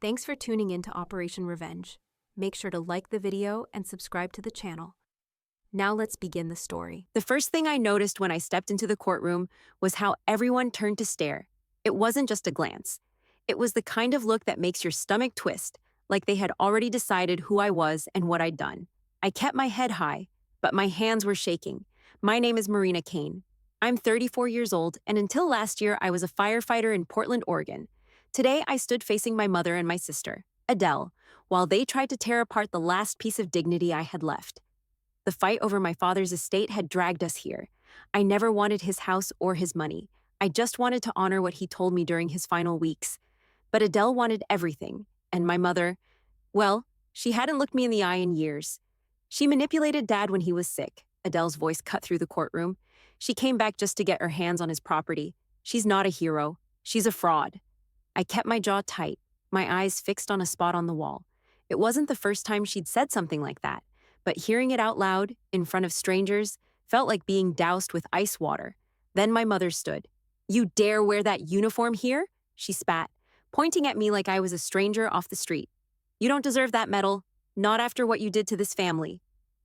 Thanks for tuning in to Operation Revenge. Make sure to like the video and subscribe to the channel. Now let's begin the story. The first thing I noticed when I stepped into the courtroom was how everyone turned to stare. It wasn't just a glance. It was the kind of look that makes your stomach twist, like they had already decided who I was and what I'd done. I kept my head high, but my hands were shaking. My name is Marina Kane. I'm 34 years old, and until last year, I was a firefighter in Portland, Oregon. Today, I stood facing my mother and my sister, Adele, while they tried to tear apart the last piece of dignity I had left. The fight over my father's estate had dragged us here. I never wanted his house or his money. I just wanted to honor what he told me during his final weeks. But Adele wanted everything, and my mother, well, she hadn't looked me in the eye in years. She manipulated Dad when he was sick. Adele's voice cut through the courtroom. She came back just to get her hands on his property. She's not a hero. She's a fraud. I kept my jaw tight, my eyes fixed on a spot on the wall. It wasn't the first time she'd said something like that, but hearing it out loud, in front of strangers, felt like being doused with ice water. Then my mother stood. "You dare wear that uniform here?" she spat, pointing at me like I was a stranger off the street. "You don't deserve that medal, not after what you did to this family."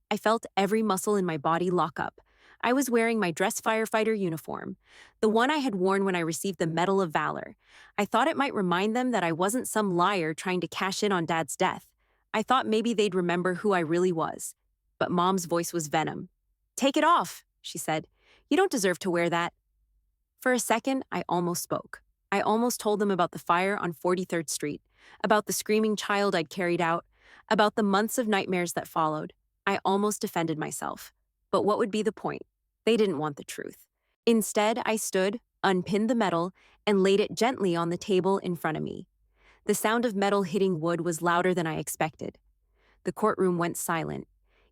I felt every muscle in my body lock up. I was wearing my dress firefighter uniform, the one I had worn when I received the Medal of Valor. I thought it might remind them that I wasn't some liar trying to cash in on Dad's death. I thought maybe they'd remember who I really was. But Mom's voice was venom. "Take it off," she said. "You don't deserve to wear that." For a second, I almost spoke. I almost told them about the fire on 43rd Street, about the screaming child I'd carried out, about the months of nightmares that followed. I almost defended myself. But what would be the point? They didn't want the truth. Instead, I stood, unpinned the medal, and laid it gently on the table in front of me. The sound of metal hitting wood was louder than I expected. The courtroom went silent.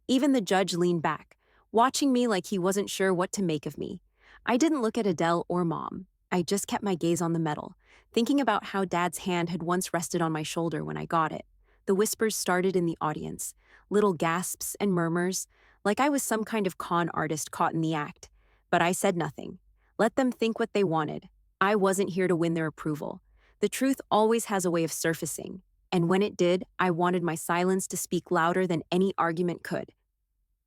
Even the judge leaned back, watching me like he wasn't sure what to make of me. I didn't look at Adele or Mom. I just kept my gaze on the medal, thinking about how Dad's hand had once rested on my shoulder when I got it. The whispers started in the audience, little gasps and murmurs, like I was some kind of con artist caught in the act. But I said nothing. Let them think what they wanted. I wasn't here to win their approval. The truth always has a way of surfacing, and when it did, I wanted my silence to speak louder than any argument could.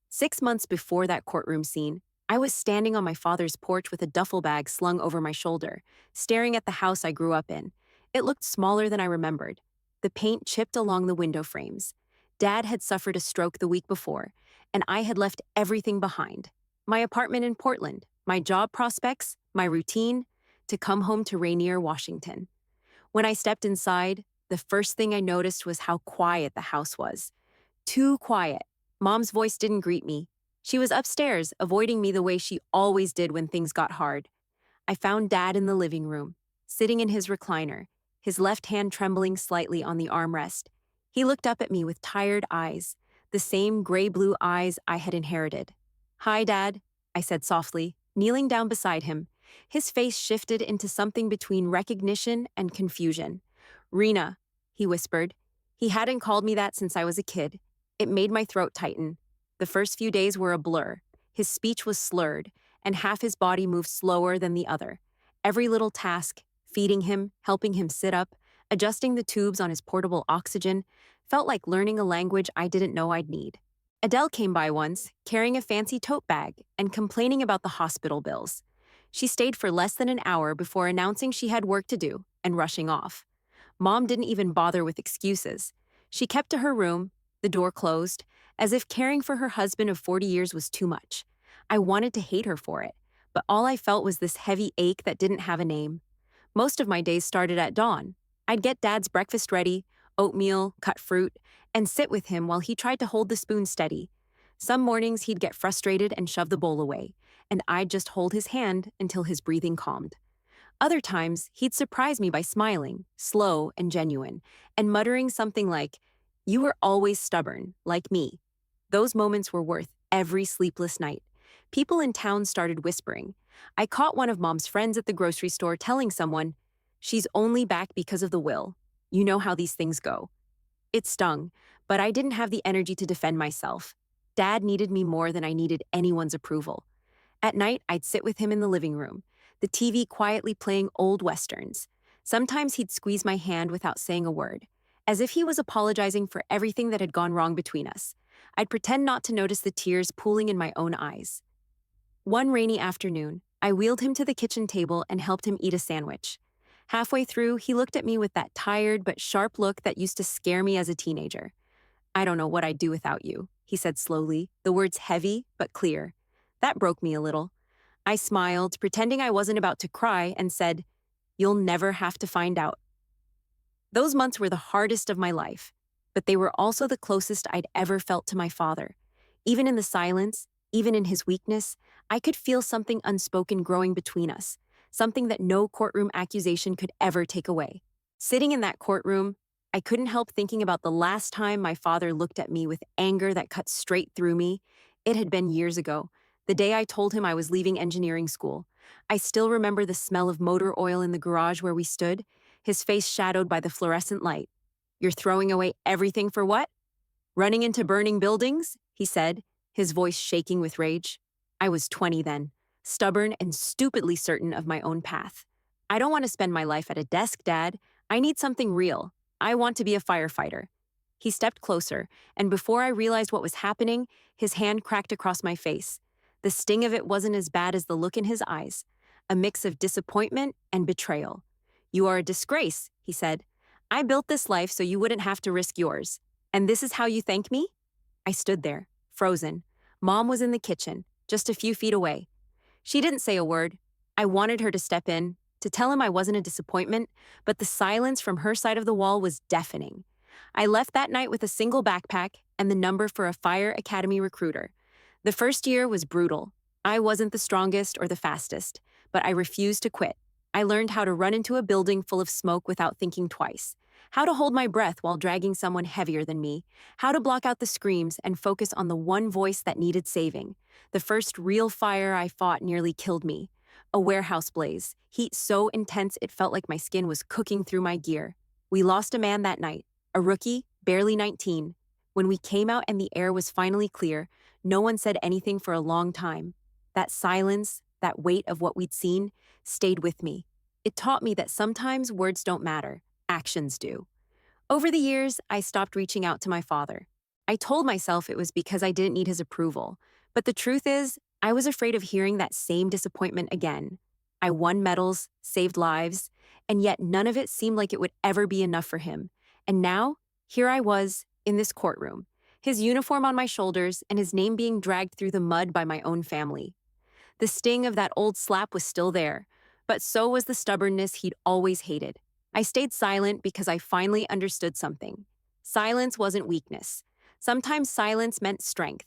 6 months before that courtroom scene, I was standing on my father's porch with a duffel bag slung over my shoulder, staring at the house I grew up in. It looked smaller than I remembered. The paint chipped along the window frames. Dad had suffered a stroke the week before, and I had left everything behind. My apartment in Portland, my job prospects, my routine, to come home to Rainier, Washington. When I stepped inside, the first thing I noticed was how quiet the house was. Too quiet. Mom's voice didn't greet me. She was upstairs, avoiding me the way she always did when things got hard. I found Dad in the living room, sitting in his recliner, his left hand trembling slightly on the armrest. He looked up at me with tired eyes, the same gray-blue eyes I had inherited. "Hi, Dad," I said softly, kneeling down beside him. His face shifted into something between recognition and confusion. "Rena," he whispered. He hadn't called me that since I was a kid. It made my throat tighten. The first few days were a blur. His speech was slurred, and half his body moved slower than the other. Every little task, feeding him, helping him sit up, adjusting the tubes on his portable oxygen, felt like learning a language I didn't know I'd need. Adele came by once, carrying a fancy tote bag and complaining about the hospital bills. She stayed for less than an hour before announcing she had work to do and rushing off. Mom didn't even bother with excuses. She kept to her room, the door closed, as if caring for her husband of 40 years was too much. I wanted to hate her for it, but all I felt was this heavy ache that didn't have a name. Most of my days started at dawn. I'd get Dad's breakfast ready, oatmeal, cut fruit, and sit with him while he tried to hold the spoon steady. Some mornings he'd get frustrated and shove the bowl away, and I'd just hold his hand until his breathing calmed. Other times, he'd surprise me by smiling, slow and genuine, and muttering something like, "You were always stubborn, like me." Those moments were worth every sleepless night. People in town started whispering. I caught one of Mom's friends at the grocery store telling someone, "She's only back because of the will. You know how these things go." It stung, but I didn't have the energy to defend myself. Dad needed me more than I needed anyone's approval. At night, I'd sit with him in the living room, the TV quietly playing old westerns. Sometimes he'd squeeze my hand without saying a word, as if he was apologizing for everything that had gone wrong between us. I'd pretend not to notice the tears pooling in my own eyes. One rainy afternoon, I wheeled him to the kitchen table and helped him eat a sandwich. Halfway through, he looked at me with that tired but sharp look that used to scare me as a teenager. "I don't know what I'd do without you," he said slowly, the words heavy but clear. That broke me a little. I smiled, pretending I wasn't about to cry, and said, "You'll never have to find out." Those months were the hardest of my life, but they were also the closest I'd ever felt to my father. Even in the silence, even in his weakness, I could feel something unspoken growing between us, something that no courtroom accusation could ever take away. Sitting in that courtroom, I couldn't help thinking about the last time my father looked at me with anger that cut straight through me. It had been years ago, the day I told him I was leaving engineering school. I still remember the smell of motor oil in the garage where we stood, his face shadowed by the fluorescent light. "You're throwing away everything for what? Running into burning buildings?" he said, his voice shaking with rage. I was 20 then, stubborn and stupidly certain of my own path. "I don't want to spend my life at a desk, Dad. I need something real. I want to be a firefighter." He stepped closer, and before I realized what was happening, his hand cracked across my face. The sting of it wasn't as bad as the look in his eyes, a mix of disappointment and betrayal. "You are a disgrace," he said. "I built this life so you wouldn't have to risk yours. And this is how you thank me?" I stood there, frozen. Mom was in the kitchen, just a few feet away. She didn't say a word. I wanted her to step in, to tell him I wasn't a disappointment, but the silence from her side of the wall was deafening. I left that night with a single backpack and the number for a fire academy recruiter. The first year was brutal. I wasn't the strongest or the fastest, but I refused to quit. I learned how to run into a building full of smoke without thinking twice, how to hold my breath while dragging someone heavier than me, how to block out the screams and focus on the one voice that needed saving. The first real fire I fought nearly killed me. A warehouse blaze, heat so intense it felt like my skin was cooking through my gear. We lost a man that night, a rookie, barely 19. When we came out and the air was finally clear, no one said anything for a long time. That silence, that weight of what we'd seen, stayed with me. It taught me that sometimes words don't matter, actions do. Over the years, I stopped reaching out to my father. I told myself it was because I didn't need his approval, but the truth is, I was afraid of hearing that same disappointment again. I won medals, saved lives, and yet none of it seemed like it would ever be enough for him. And now, here I was, in this courtroom, his uniform on my shoulders and his name being dragged through the mud by my own family. The sting of that old slap was still there, but so was the stubbornness he'd always hated. I stayed silent because I finally understood something. Silence wasn't weakness. Sometimes silence meant strength.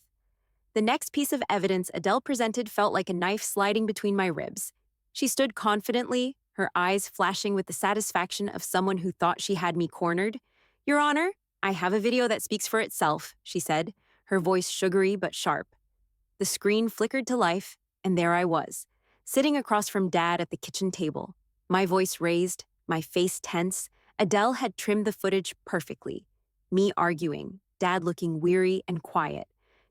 The next piece of evidence Adele presented felt like a knife sliding between my ribs. She stood confidently, her eyes flashing with the satisfaction of someone who thought she had me cornered. "Your Honor, I have a video that speaks for itself," she said, her voice sugary but sharp. The screen flickered to life, and there I was, sitting across from Dad at the kitchen table. My voice raised, my face tense. Adele had trimmed the footage perfectly. Me arguing, Dad looking weary and quiet.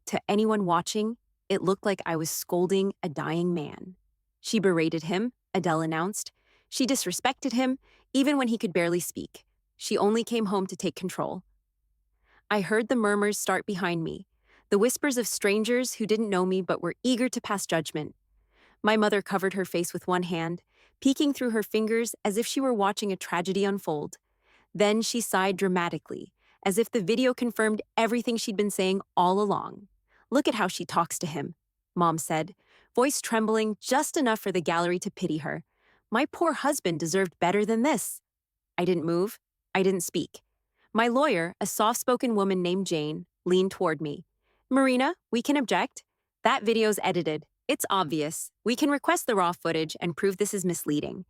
To anyone watching, it looked like I was scolding a dying man. "She berated him," Adele announced. "She disrespected him, even when he could barely speak. She only came home to take control." I heard the murmurs start behind me, the whispers of strangers who didn't know me but were eager to pass judgment. My mother covered her face with one hand, peeking through her fingers as if she were watching a tragedy unfold. Then she sighed dramatically, as if the video confirmed everything she'd been saying all along. "Look at how she talks to him," Mom said, voice trembling just enough for the gallery to pity her. "My poor husband deserved better than this." I didn't move. I didn't speak. My lawyer, a soft-spoken woman named Jane, leaned toward me. "Marina, we can object. That video's edited. It's obvious. We can request the raw footage and prove this is misleading."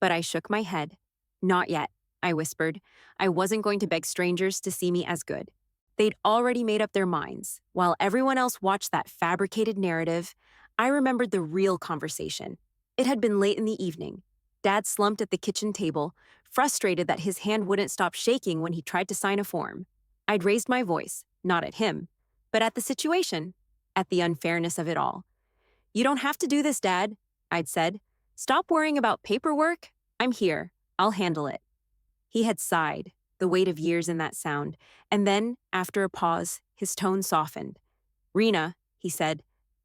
But I shook my head. "Not yet," I whispered. I wasn't going to beg strangers to see me as good. They'd already made up their minds. While everyone else watched that fabricated narrative, I remembered the real conversation. It had been late in the evening. Dad slumped at the kitchen table, frustrated that his hand wouldn't stop shaking when he tried to sign a form. I'd raised my voice, not at him, but at the situation, at the unfairness of it all. "You don't have to do this, Dad," I'd said. "Stop worrying about paperwork. I'm here. I'll handle it." He had sighed, the weight of years in that sound, and then, after a pause, his tone softened. "Rena," he said,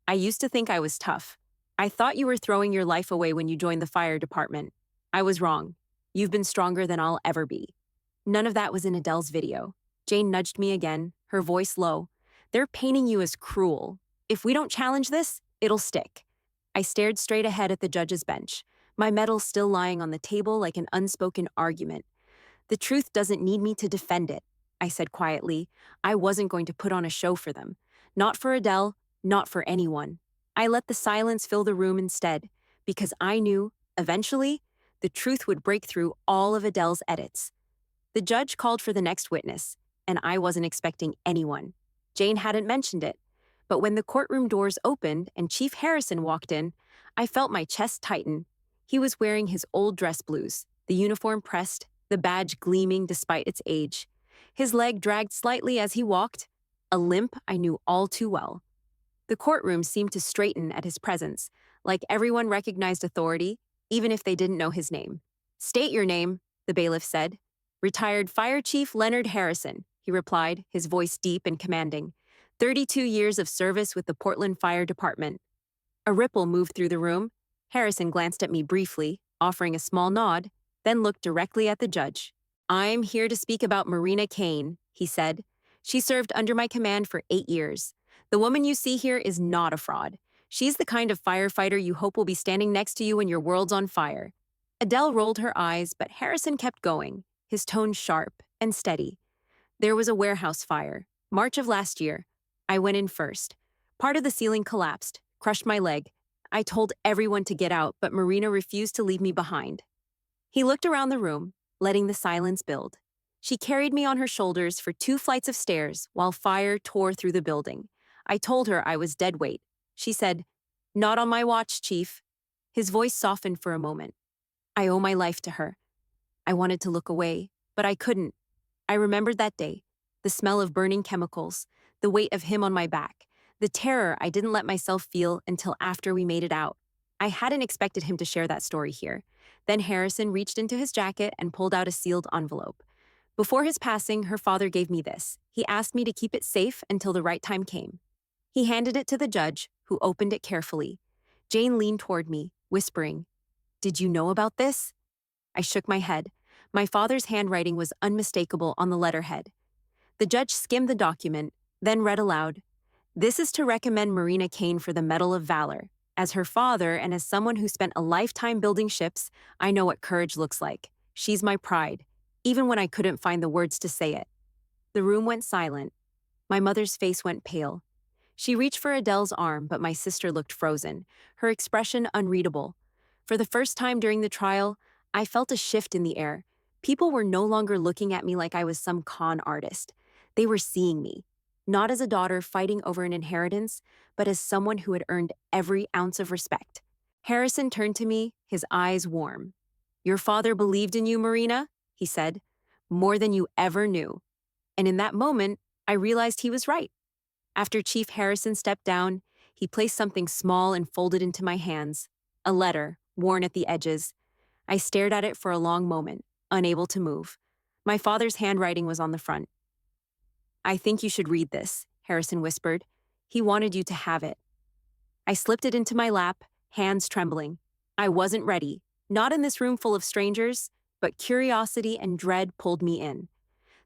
"I used to think I was tough. I thought you were throwing your life away when you joined the fire department. I was wrong. You've been stronger than I'll ever be." None of that was in Adele's video. Jane nudged me again, her voice low. "They're painting you as cruel. If we don't challenge this, it'll stick." I stared straight ahead at the judge's bench, my medal still lying on the table like an unspoken argument. "The truth doesn't need me to defend it," I said quietly. I wasn't going to put on a show for them. Not for Adele, not for anyone. I let the silence fill the room instead, because I knew, eventually, the truth would break through all of Adele's edits. The judge called for the next witness, and I wasn't expecting anyone. Jane hadn't mentioned it, but when the courtroom doors opened and Chief Harrison walked in, I felt my chest tighten. He was wearing his old dress blues, the uniform pressed, the badge gleaming despite its age. His leg dragged slightly as he walked, a limp I knew all too well. The courtroom seemed to straighten at his presence, like everyone recognized authority, even if they didn't know his name. "State your name," the bailiff said. "Retired Fire Chief Leonard Harrison," he replied, his voice deep and commanding. 32 years of service with the Portland Fire Department." A ripple moved through the room. Harrison glanced at me briefly, offering a small nod, then looked directly at the judge. "I'm here to speak about Marina Kane," he said. "She served under my command for 8 years. The woman you see here is not a fraud. She's the kind of firefighter you hope will be standing next to you when your world's on fire." Adele rolled her eyes, but Harrison kept going, his tone sharp and steady. "There was a warehouse fire, March of last year. I went in first. Part of the ceiling collapsed, crushed my leg. I told everyone to get out, but Marina refused to leave me behind." He looked around the room, letting the silence build. "She carried me on her shoulders for 2 flights of stairs while fire tore through the building. I told her I was dead weight. She said, 'Not on my watch, Chief.'" His voice softened for a moment. "I owe my life to her." I wanted to look away, but I couldn't. I remembered that day, the smell of burning chemicals, the weight of him on my back, the terror I didn't let myself feel until after we made it out. I hadn't expected him to share that story here. Then Harrison reached into his jacket and pulled out a sealed envelope. Before his passing, her father gave me this. He asked me to keep it safe until the right time came. He handed it to the judge, who opened it carefully. Jane leaned toward me, whispering, "Did you know about this?" I shook my head. My father's handwriting was unmistakable on the letterhead. The judge skimmed the document, then read aloud, "This is to recommend Marina Kane for the Medal of Valor. As her father and as someone who spent a lifetime building ships, I know what courage looks like. She's my pride, even when I couldn't find the words to say it." The room went silent. My mother's face went pale. She reached for Adele's arm, but my sister looked frozen, her expression unreadable. For the first time during the trial, I felt a shift in the air. People were no longer looking at me like I was some con artist. They were seeing me, not as a daughter fighting over an inheritance, but as someone who had earned every ounce of respect. Harrison turned to me, his eyes warm. "Your father believed in you, Marina," he said, "more than you ever knew." And in that moment, I realized he was right. After Chief Harrison stepped down, he placed something small and folded into my hands, a letter, worn at the edges. I stared at it for a long moment, unable to move. My father's handwriting was on the front. "I think you should read this," Harrison whispered. "He wanted you to have it." I slipped it into my lap, hands trembling. I wasn't ready, not in this room full of strangers, but curiosity and dread pulled me in.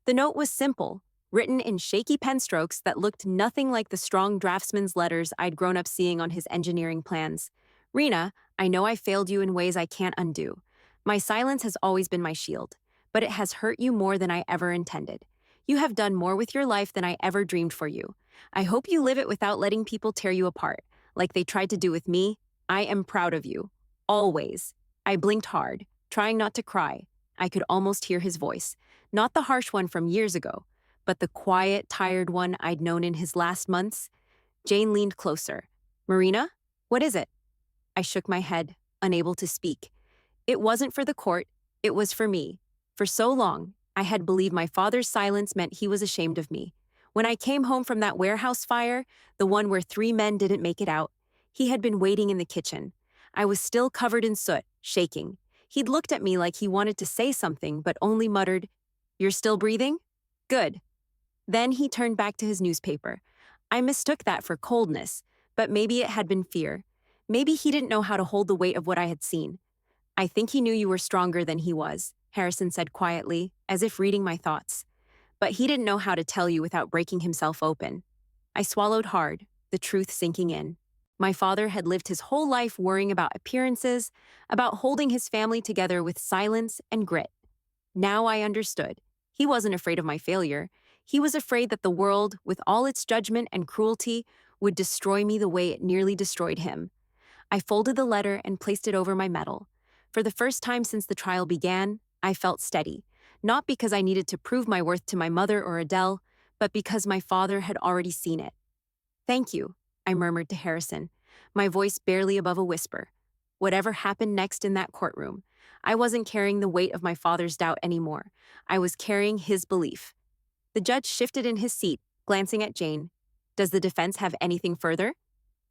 The note was simple, written in shaky pen strokes that looked nothing like the strong draftsman's letters I'd grown up seeing on his engineering plans. "Rena, I know I failed you in ways I can't undo. My silence has always been my shield, but it has hurt you more than I ever intended. You have done more with your life than I ever dreamed for you. I hope you live it without letting people tear you apart, like they tried to do with me. I am proud of you. Always." I blinked hard, trying not to cry. I could almost hear his voice, not the harsh one from years ago, but the quiet, tired one I'd known in his last months. Jane leaned closer. "Marina, what is it?" I shook my head, unable to speak. It wasn't for the court, it was for me. For so long, I had believed my father's silence meant he was ashamed of me. When I came home from that warehouse fire, the one where 3 men didn't make it out, he had been waiting in the kitchen. I was still covered in soot, shaking. He'd looked at me like he wanted to say something, but only muttered, You're still breathing? Good. Then he turned back to his newspaper. I mistook that for coldness, but maybe it had been fear. Maybe he didn't know how to hold the weight of what I had seen. I think he knew you were stronger than he was, Harrison said quietly, as if reading my thoughts. But he didn't know how to tell you without breaking himself open. I swallowed hard, the truth sinking in. My father had lived his whole life worrying about appearances, about holding his family together with silence and grit. Now I understood. He wasn't afraid of my failure. He was afraid that the world, with all its judgment and cruelty, would destroy me the way it nearly destroyed him. I folded the letter and placed it over my medal. For the first time since the trial began, I felt steady, not because I needed to prove my worth to my mother or Adele, but because my father had already seen it. Thank you, I murmured to Harrison, my voice barely above a whisper. Whatever happened next in that courtroom, I wasn't carrying the weight of my father's doubt anymore. I was carrying his belief. The judge shifted in his seat, glancing at Jane. Does the defense have anything further?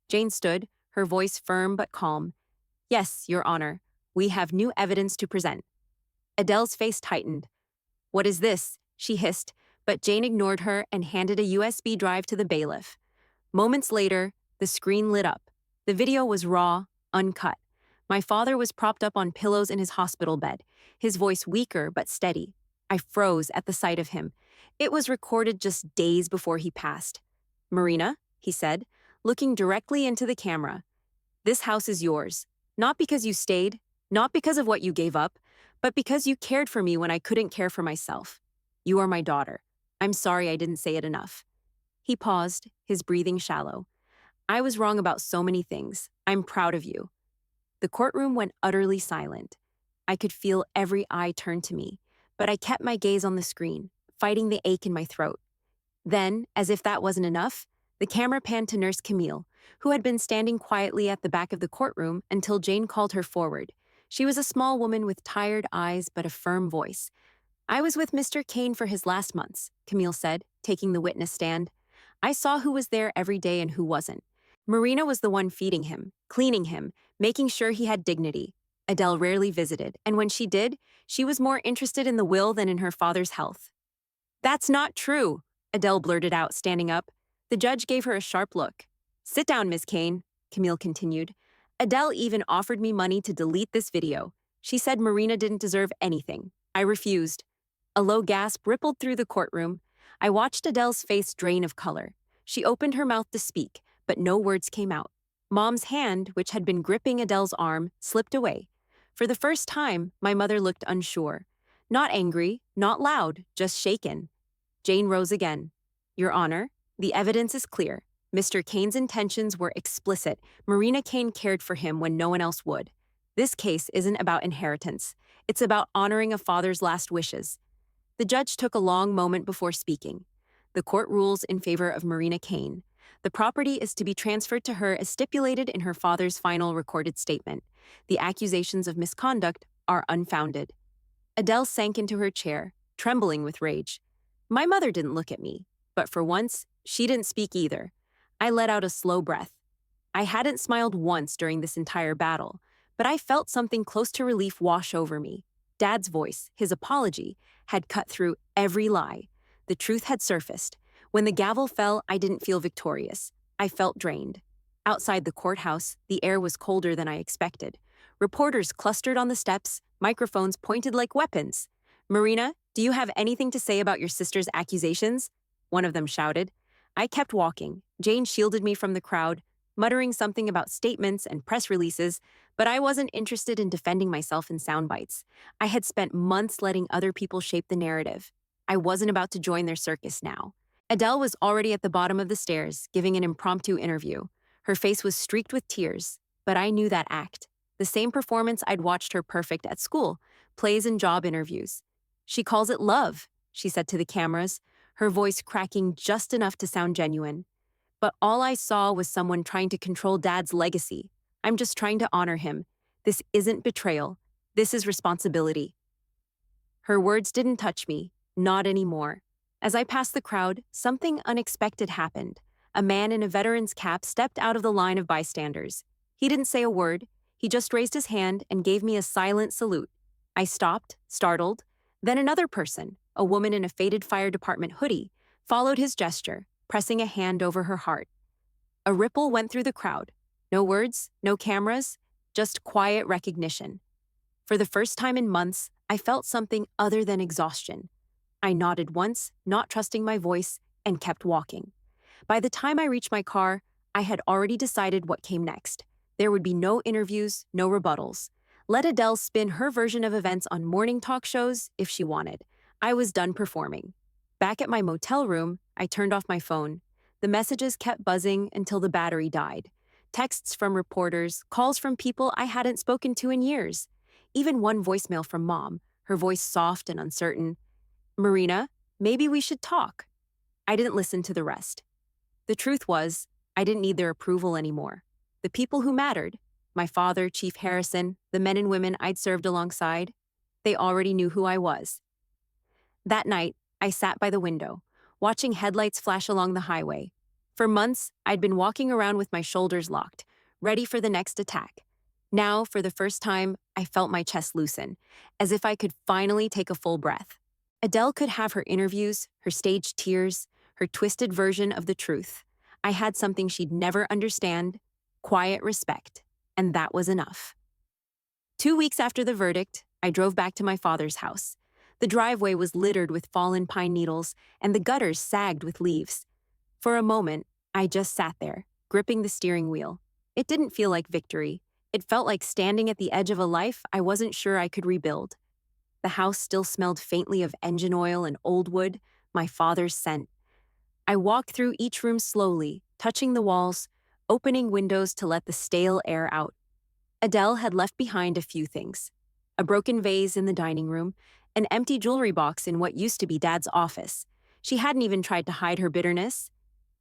Jane stood, her voice firm but calm. Yes, Your Honor. We have new evidence to present. Adele's face tightened. What is this? She hissed, but Jane ignored her and handed a USB drive to the bailiff. Moments later, the screen lit up. The video was raw, uncut. My father was propped up on pillows in his hospital bed, his voice weaker but steady. I froze at the sight of him. It was recorded just days before he passed. Marina, he said, looking directly into the camera. This house is yours, not because you stayed, not because of what you gave up, but because you cared for me when I couldn't care for myself. You are my daughter. I'm sorry I didn't say it enough. He paused, his breathing shallow. I was wrong about so many things. I'm proud of you. The courtroom went utterly silent. I could feel every eye turn to me, but I kept my gaze on the screen, fighting the ache in my throat. Then, as if that wasn't enough, the camera panned to Nurse Camille, who had been standing quietly at the back of the courtroom until Jane called her forward. She was a small woman with tired eyes but a firm voice. I was with Mr. Kane for his last months, Camille said, taking the witness stand. I saw who was there every day and who wasn't. Marina was the one feeding him, cleaning him, making sure he had dignity. Adele rarely visited, and when she did, she was more interested in the will than in her father's health. That's not true, Adele blurted out, standing up. The judge gave her a sharp look. Sit down, Miss Kane, Camille continued. Adele even offered me money to delete this video. She said Marina didn't deserve anything. I refused. A low gasp rippled through the courtroom. I watched Adele's face drain of color. She opened her mouth to speak, but no words came out. Mom's hand, which had been gripping Adele's arm, slipped away. For the first time, my mother looked unsure. Not angry, not loud, just shaken. Jane rose again. Your Honor, the evidence is clear. Mr. Kane's intentions were explicit. Marina Kane cared for him when no one else would. This case isn't about inheritance. It's about honoring a father's last wishes. The judge took a long moment before speaking. The court rules in favor of Marina Kane. The property is to be transferred to her as stipulated in her father's final recorded statement. The accusations of misconduct are unfounded. Adele sank into her chair, trembling with rage. My mother didn't look at me, but for once, she didn't speak either. I let out a slow breath. I hadn't smiled once during this entire battle, but I felt something close to relief wash over me. Dad's voice, his apology, had cut through every lie. The truth had surfaced. When the gavel fell, I didn't feel victorious. I felt drained. Outside the courthouse, the air was colder than I expected. Reporters clustered on the steps, microphones pointed like weapons. Marina, do you have anything to say about your sister's accusations? One of them shouted. I kept walking. Jane shielded me from the crowd, muttering something about statements and press releases, but I wasn't interested in defending myself in sound bites. I had spent months letting other people shape the narrative. I wasn't about to join their circus now. Adele was already at the bottom of the stairs, giving an impromptu interview. Her face was streaked with tears, but I knew that act. The same performance I'd watched her perfect at school, plays and job interviews. She calls it love, she said to the cameras, her voice cracking just enough to sound genuine. But all I saw was someone trying to control Dad's legacy. I'm just trying to honor him. This isn't betrayal. This is responsibility. Her words didn't touch me, not anymore. As I passed the crowd, something unexpected happened. A man in a veteran's cap stepped out of the line of bystanders. He didn't say a word. He just raised his hand and gave me a silent salute. I stopped, startled. Then another person, a woman in a faded fire department hoodie, followed his gesture, pressing a hand over her heart. A ripple went through the crowd. No words, no cameras, just quiet recognition. For the first time in months, I felt something other than exhaustion. I nodded once, not trusting my voice, and kept walking. By the time I reached my car, I had already decided what came next. There would be no interviews, no rebuttals. Let Adele spin her version of events on morning talk shows if she wanted. I was done performing. Back at my motel room, I turned off my phone. The messages kept buzzing until the battery died. Texts from reporters, calls from people I hadn't spoken to in years. Even one voicemail from Mom, her voice soft and uncertain. "Marina, maybe we should talk." I didn't listen to the rest. The truth was, I didn't need their approval anymore. The people who mattered, my father, Chief Harrison, the men and women I'd served alongside, they already knew who I was. That night, I sat by the window, watching headlights flash along the highway. For months, I'd been walking around with my shoulders locked, ready for the next attack. Now, for the first time, I felt my chest loosen, as if I could finally take a full breath. Adele could have her interviews, her staged tears, her twisted version of the truth. I had something she'd never understand, quiet respect, and that was enough. 2 weeks after the verdict, I drove back to my father's house. The driveway was littered with fallen pine needles, and the gutters sagged with leaves. For a moment, I just sat there, gripping the steering wheel. It didn't feel like victory. It felt like standing at the edge of a life I wasn't sure I could rebuild. The house still smelled faintly of engine oil and old wood, my father's scent. I walked through each room slowly, touching the walls, opening windows to let the stale air out. Adele had left behind a few things. A broken vase in the dining room, an empty jewelry box in what used to be Dad's office. She hadn't even tried to hide her bitterness.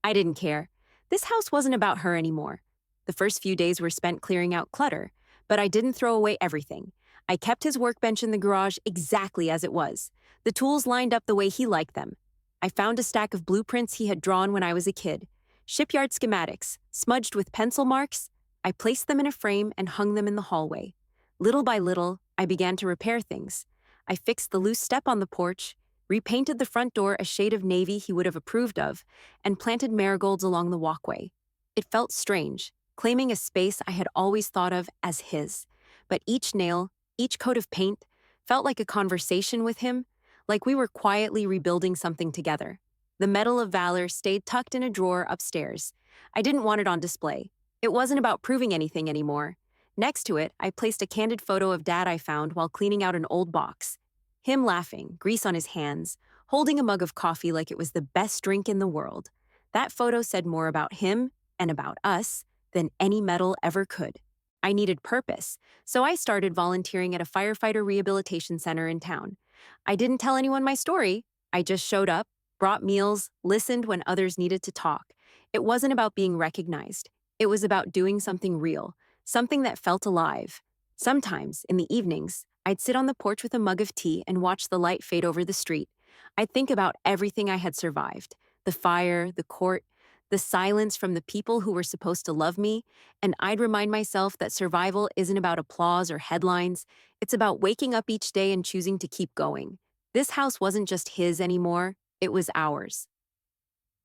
I didn't care. This house wasn't about her anymore. The first few days were spent clearing out clutter, but I didn't throw away everything. I kept his workbench in the garage exactly as it was, the tools lined up the way he liked them. I found a stack of blueprints he had drawn when I was a kid, shipyard schematics, smudged with pencil marks. I placed them in a frame and hung them in the hallway. Little by little, I began to repair things. I fixed the loose step on the porch, repainted the front door a shade of navy he would have approved of, and planted marigolds along the walkway. It felt strange, claiming a space I had always thought of as his. But each nail, each coat of paint, felt like a conversation with him, like we were quietly rebuilding something together. The Medal of Valor stayed tucked in a drawer upstairs. I didn't want it on display. It wasn't about proving anything anymore. Next to it, I placed a candid photo of Dad I found while cleaning out an old box. Him laughing, grease on his hands, holding a mug of coffee like it was the best drink in the world. That photo said more about him and about us than any medal ever could. I needed purpose, so I started volunteering at a firefighter rehabilitation center in town. I didn't tell anyone my story. I just showed up, brought meals, listened when others needed to talk. It wasn't about being recognized. It was about doing something real, something that felt alive. Sometimes, in the evenings, I'd sit on the porch with a mug of tea and watch the light fade over the street. I'd think about everything I had survived, the fire, the court, the silence from the people who were supposed to love me, and I'd remind myself that survival isn't about applause or headlines. It's about waking up each day and choosing to keep going. This house wasn't just his anymore, it was ours.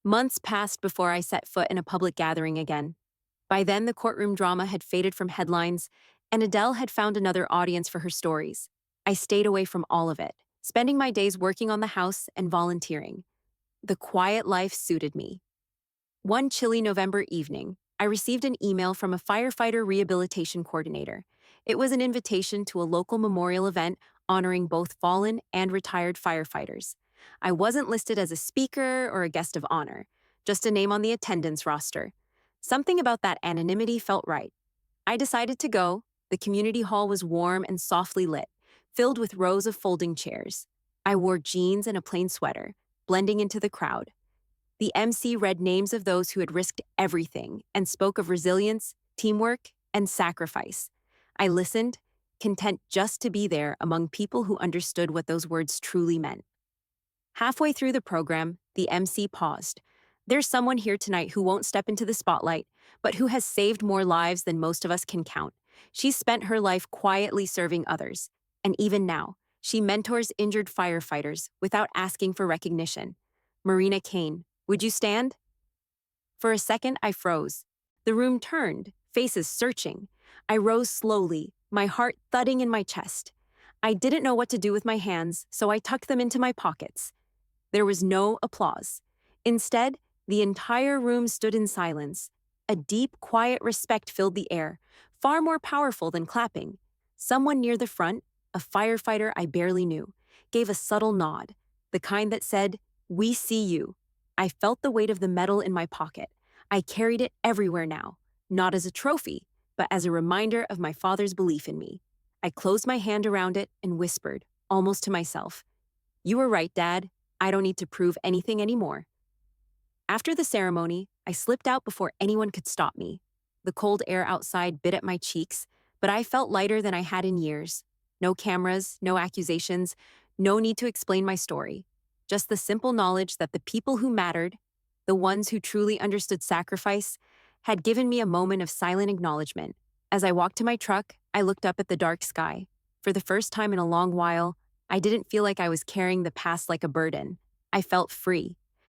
Months passed before I set foot in a public gathering again. By then, the courtroom drama had faded from headlines, and Adele had found another audience for her stories. I stayed away from all of it, spending my days working on the house and volunteering. The quiet life suited me. One chilly November evening, I received an email from a firefighter rehabilitation coordinator. It was an invitation to a local memorial event honoring both fallen and retired firefighters. I wasn't listed as a speaker or a guest of honor, just a name on the attendance roster. Something about that anonymity felt right. I decided to go. The community hall was warm and softly lit, filled with rows of folding chairs. I wore jeans and a plain sweater, blending into the crowd. The MC read names of those who had risked everything and spoke of resilience, teamwork, and sacrifice. I listened, content just to be there among people who understood what those words truly meant. Halfway through the program, the MC paused. There's someone here tonight who won't step into the spotlight, but who has saved more lives than most of us can count. She's spent her life quietly serving others. And even now, She mentors injured firefighters without asking for recognition. Marina Kane, would you stand? For a second, I froze. The room turned, faces searching. I rose slowly, my heart thudding in my chest. I didn't know what to do with my hands, so I tucked them into my pockets. There was no applause. Instead, the entire room stood in silence. A deep, quiet respect filled the air, far more powerful than clapping. Someone near the front, a firefighter I barely knew, gave a subtle nod, the kind that said, "We see you." I felt the weight of the medal in my pocket. I carried it everywhere now, not as a trophy, but as a reminder of my father's belief in me. I closed my hand around it and whispered, almost to myself, "You were right, Dad. I don't need to prove anything anymore." After the ceremony, I slipped out before anyone could stop me. The cold air outside bit at my cheeks, but I felt lighter than I had in years. No cameras, no accusations, no need to explain my story. Just the simple knowledge that the people who mattered, the ones who truly understood sacrifice, had given me a moment of silent acknowledgement. As I walked to my truck, I looked up at the dark sky. For the first time in a long while, I didn't feel like I was carrying the past like a burden. I felt free.